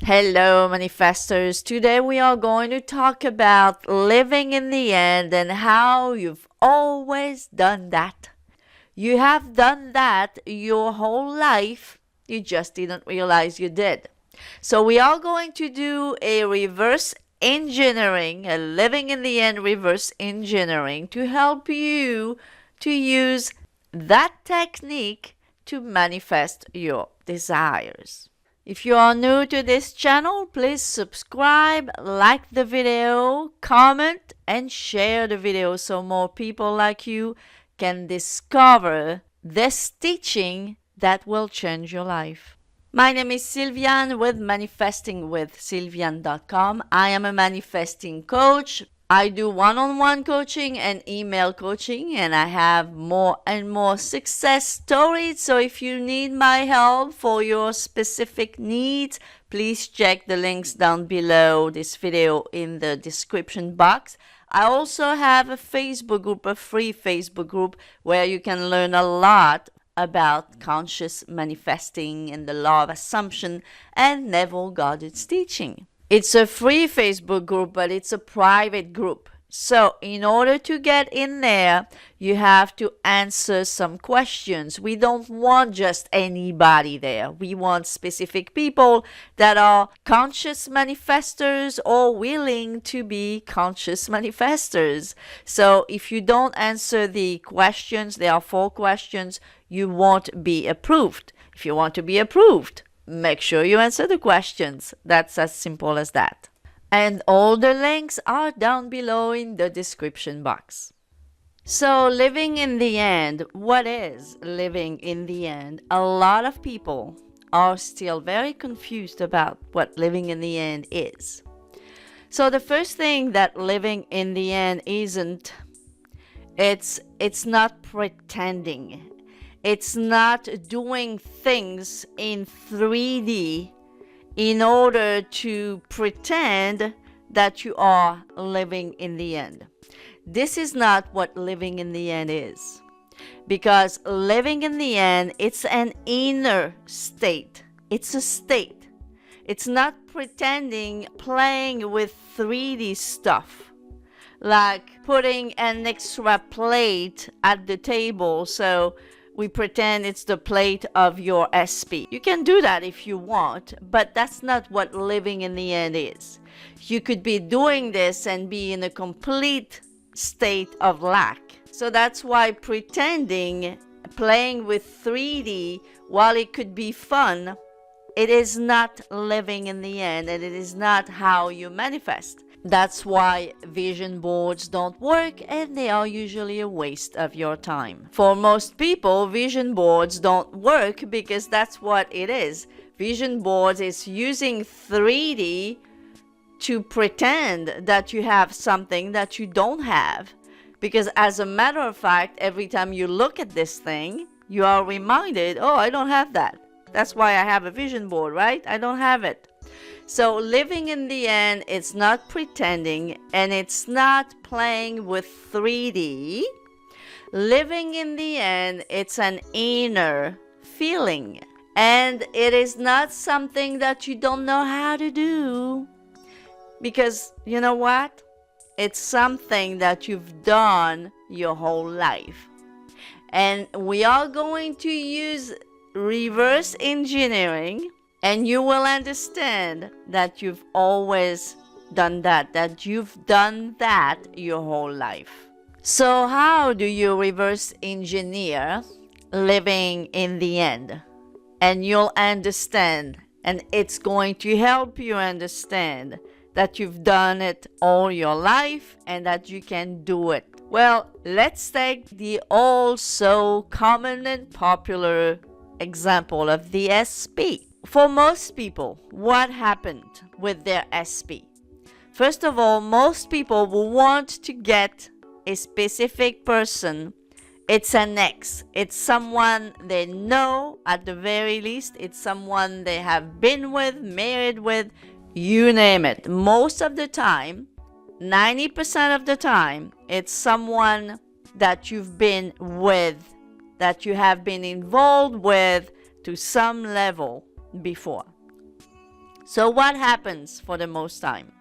Hello, manifestors. Today we are going to talk about living in the end and how you've always done that. You have done that your whole life. You just didn't realize you did. So we are going to do a reverse engineering, a living in the end reverse engineering to help you to use that technique to manifest your desires. If you are new to this channel, please subscribe, like the video, comment, and share the video so more people like you can discover this teaching that will change your life. My name is Sylviane with manifestingwithsylviane.com. I am a manifesting coach. I do one-on-one coaching and email coaching, and I have more and more success stories. So if you need my help for your specific needs, please check the links down below this video in the description box. I also have a Facebook group, a free Facebook group, where you can learn a lot about conscious manifesting and the law of assumption and Neville Goddard's teaching. It's a free Facebook group, but it's a private group. So in order to get in there, you have to answer some questions. We don't want just anybody there. We want specific people that are conscious manifestors or willing to be conscious manifestors. So if you don't answer the questions, there are 4 questions, you won't be approved. If you want to be approved, make sure you answer the questions. That's as simple as that. And all the links are down below in the description box. So living in the end, what is living in the end? A lot of people are still very confused about what living in the end is. So the first thing that living in the end isn't, it's not pretending. It's not doing things in 3D in order to pretend that you are living in the end. This is not what living in the end is. Because living in the end, it's an inner state. It's a state. It's not pretending, playing with 3D stuff. Like putting an extra plate at the table so we pretend it's the plate of your SP. You can do that if you want, but that's not what living in the end is. You could be doing this and be in a complete state of lack. So that's why pretending, playing with 3D, while it could be fun, it is not living in the end, and it is not how you manifest. That's why vision boards don't work, and they are usually a waste of your time. For most people, vision boards don't work because that's what it is. Vision boards is using 3D to pretend that you have something that you don't have. Because as a matter of fact, every time you look at this thing, you are reminded, oh, I don't have that. That's why I have a vision board, right? I don't have it. So living in the end, it's not pretending and it's not playing with 3D. Living in the end, it's an inner feeling. And it is not something that you don't know how to do. Because you know what? It's something that you've done your whole life. And we are going to use reverse engineering. And you will understand that you've always done that you've done that your whole life. So how do you reverse engineer living in the end? And you'll understand, and it's going to help you understand that you've done it all your life and that you can do it. Well, let's take the also common and popular example of the SP. For most people, what happened with their SP? First of all, most people will want to get a specific person. It's an ex. It's someone they know at the very least. It's someone they have been with, married with, you name it. Most of the time, 90% of the time, it's someone that you've been with, that you have been involved with to some level before. So what happens for the most time?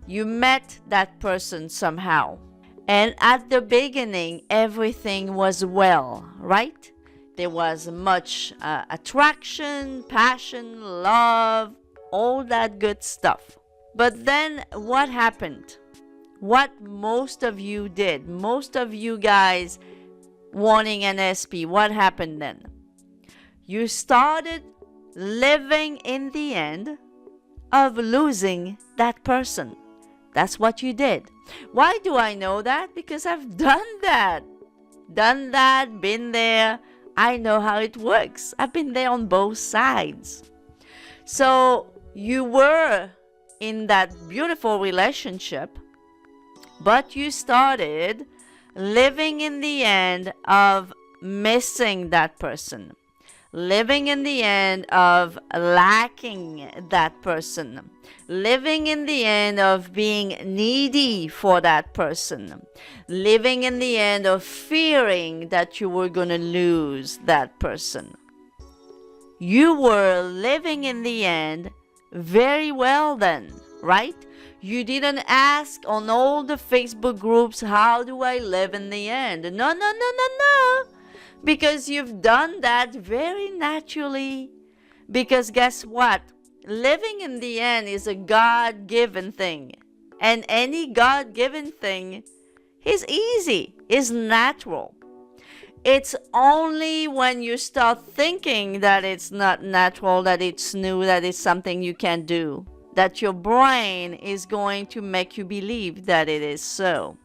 You met that person somehow. And at the beginning, everything was well, right? There was much attraction, passion, love, all that good stuff. But then what happened? What most of you did, most of you guys wanting an SP, what happened then? You started living in the end of losing that person. That's what you did. Why do I know that? Because I've done that. Been there. I know how it works. I've been there on both sides. So you were in that beautiful relationship, but you started living in the end of missing that person. Living in the end of lacking that person. Living in the end of being needy for that person. Living in the end of fearing that you were going to lose that person. You were living in the end very well then, right? You didn't ask on all the Facebook groups, how do I live in the end? No. Because you've done that very naturally. Because guess what? Living in the end is a God-given thing. And any God-given thing is easy, is natural. It's only when you start thinking that it's not natural, that it's new, that it's something you can do, that your brain is going to make you believe that it is so.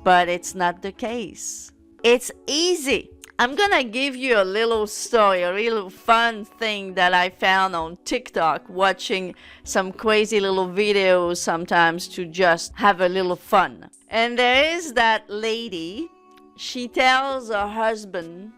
But it's not the case. It's easy. I'm gonna give you a little story, a real fun thing that I found on TikTok, watching some crazy little videos sometimes to just have a little fun. And there is that lady, she tells her husband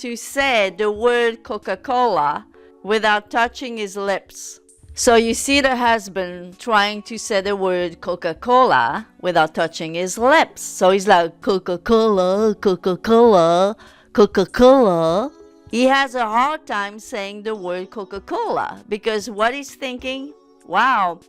to say the word Coca-Cola without touching his lips. So you see the husband trying to say the word Coca-Cola without touching his lips. So he's like, Coca-Cola, Coca-Cola, Coca-Cola. He has a hard time saying the word Coca-Cola because what he's thinking, wow,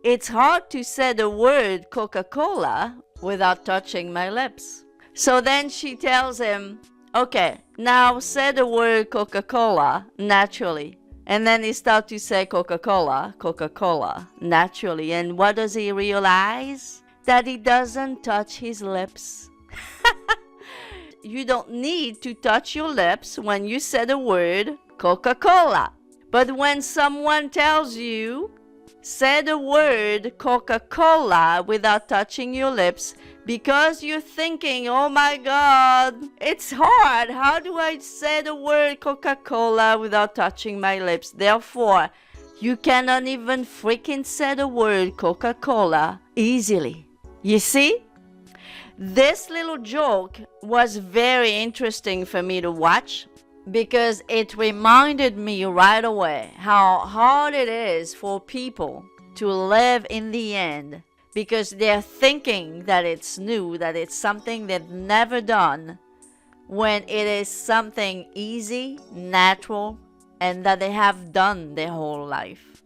it's hard to say the word Coca-Cola without touching my lips. So then she tells him, okay, now say the word Coca-Cola naturally. And then he starts to say Coca-Cola, Coca-Cola naturally. And what does he realize? That he doesn't touch his lips. You don't need to touch your lips when you say the word Coca-Cola. But when someone tells you, say the word Coca-Cola without touching your lips, because you're thinking, oh my God, it's hard. How do I say the word Coca-Cola without touching my lips? Therefore, you cannot even freaking say the word Coca-Cola easily. You see? This little joke was very interesting for me to watch because it reminded me right away how hard it is for people to live in the end because they're thinking that it's new, that it's something they've never done, when it is something easy, natural, and that they have done their whole life.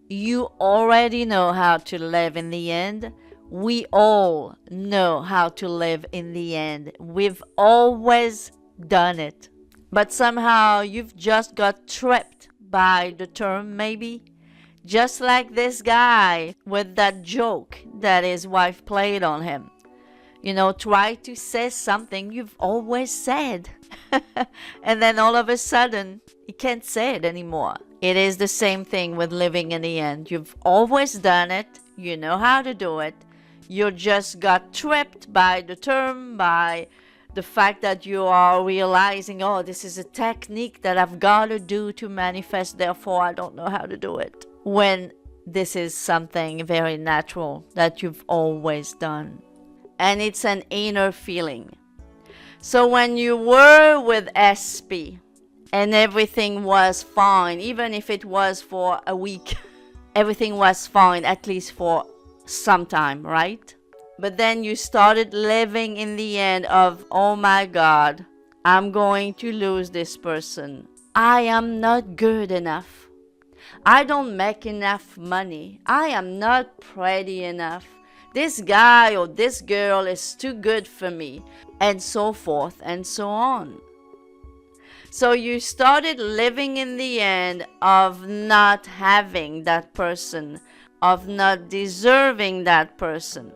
You already know how to live in the end. We all know how to live in the end. We've always done it. But somehow you've just got tripped by the term maybe. Just like this guy with that joke that his wife played on him. You know, try to say something you've always said. And then all of a sudden, you can't say it anymore. It is the same thing with living in the end. You've always done it. You know how to do it. You just got tripped by the term, by the fact that you are realizing, oh, this is a technique that I've got to do to manifest, therefore I don't know how to do it. When this is something very natural that you've always done. And it's an inner feeling. So when you were with SP and everything was fine, even if it was for a week, everything was fine, at least for some time, right? But then you started living in the end of, oh my God, I'm going to lose this person. I am not good enough. I don't make enough money. I am not pretty enough. This guy or this girl is too good for me, and so forth and so on. So you started living in the end of not having that person, of not deserving that person.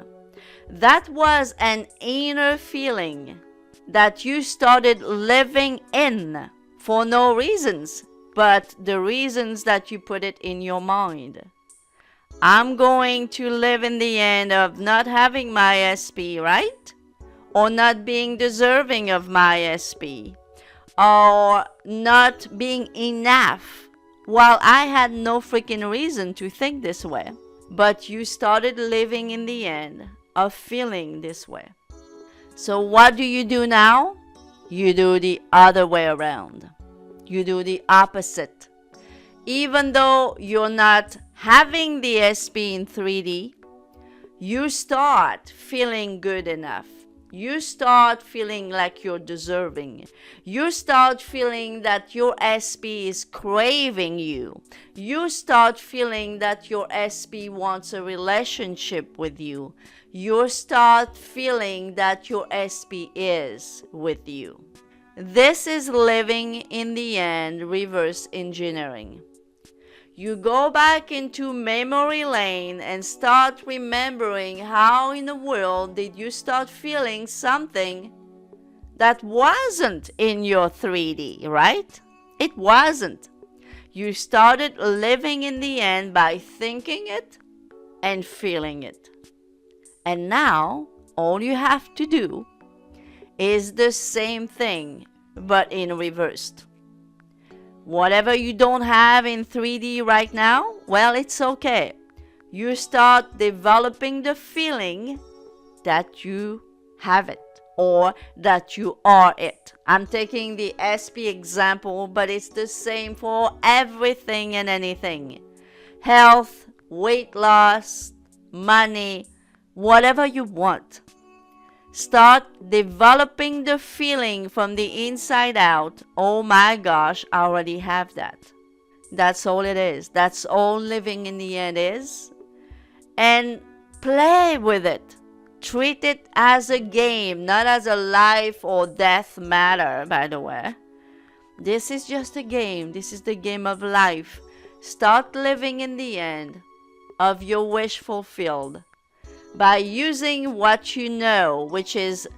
That was an inner feeling that you started living in for no reasons, but the reasons that you put it in your mind. I'm going to live in the end of not having my SP, right? Or not being deserving of my SP. Or not being enough. Well, I had no freaking reason to think this way. But you started living in the end of feeling this way. So what do you do now? You do the other way around. You do the opposite. Even though you're not having the SP in 3D, you start feeling good enough. You start feeling like you're deserving. You start feeling that your SP is craving you. You start feeling that your SP wants a relationship with you. You start feeling that your SP is with you. This is living in the end reverse engineering. You go back into memory lane and start remembering how in the world did you start feeling something that wasn't in your 3D, right? It wasn't. You started living in the end by thinking it and feeling it. And now all you have to do is the same thing but in reversed. Whatever you don't have in 3D right now, well, it's okay. You start developing the feeling that you have it or that you are it. I'm taking the SP example, but it's the same for everything and anything. Health, weight loss, money, whatever you want. Start developing the feeling from the inside out. Oh my gosh, I already have that. That's all it is. That's all living in the end is. And play with it. Treat it as a game, not as a life or death matter, by the way. This is just a game. This is the game of life. Start living in the end of your wish fulfilled by using what you know, which is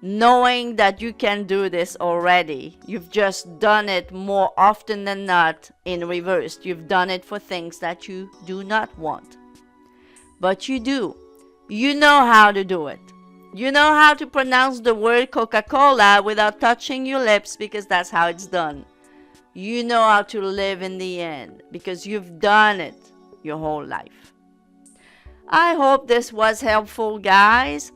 knowing that you can do this already. You've just done it more often than not in reverse. You've done it for things that you do not want. But you do. You know how to do it. You know how to pronounce the word Coca-Cola without touching your lips because that's how it's done. You know how to live in the end because you've done it your whole life. I hope this was helpful, guys.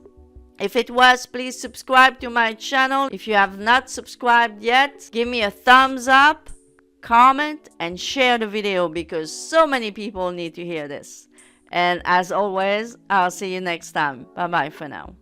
If it was, please subscribe to my channel. If you have not subscribed yet, give me a thumbs up, comment, and share the video because so many people need to hear this. And as always, I'll see you next time. Bye-bye for now.